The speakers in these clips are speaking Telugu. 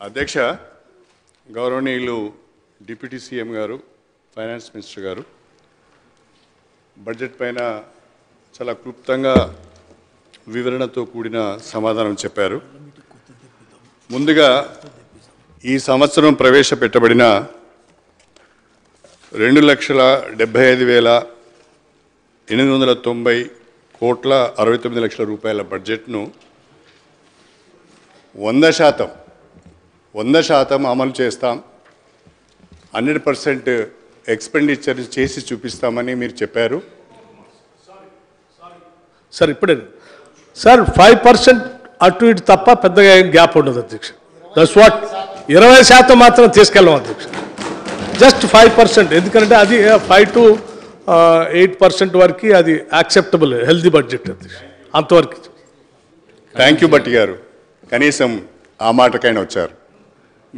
అధ్యక్ష, గౌరవనీయులు డిప్యూటీ సీఎం గారు, ఫైనాన్స్ మినిస్టర్ గారు బడ్జెట్ పైన చాలా క్లుప్తంగా వివరణతో కూడిన సమాధానం చెప్పారు. ముందుగా ఈ సంవత్సరం ప్రవేశపెట్టబడిన 2,85,890,69 రూపాయల బడ్జెట్ను 100% అమలు చేస్తాం, 100% ఎక్స్పెండిచర్ చేసి చూపిస్తామని మీరు చెప్పారు. సార్ ఇప్పుడే సార్ 5% అటు ఇటు తప్ప పెద్దగా ఏం గ్యాప్ ఉండదు అధ్యక్ష. దట్స్ వాట్ 20% మాత్రం తీసుకెళ్ళాం అధ్యక్ష. జస్ట్ 5%, ఎందుకంటే అది 5 to 8% వరకు అది యాక్సెప్టబుల్ హెల్దీ బడ్జెట్ అధ్యక్ష, అంతవరకు. థ్యాంక్ యూ భట్టి గారు, కనీసం ఆ మాటకైనా వచ్చారు.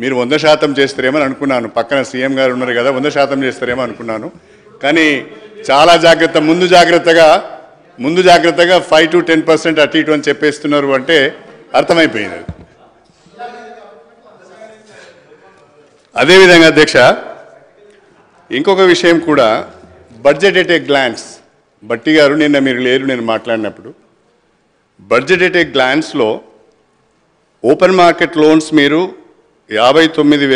మీరు 100% చేస్తారేమని అనుకున్నాను, పక్కన సీఎం గారు ఉన్నారు కదా, 100% చేస్తారేమో అనుకున్నాను. కానీ చాలా ముందు జాగ్రత్తగా 5 to 10% అటు ఇటు అని చెప్పేస్తున్నారు అంటే అర్థమైపోయింది. అదేవిధంగా అధ్యక్ష, ఇంకొక విషయం కూడా, budget at a glance. Bhatti గారు నిన్న మీరు లేరు నేను మాట్లాడినప్పుడు, బడ్జెట్ ఎట్ ఏ గ్లాన్స్లో ఓపెన్ మార్కెట్ లోన్స్ మీరు 59,000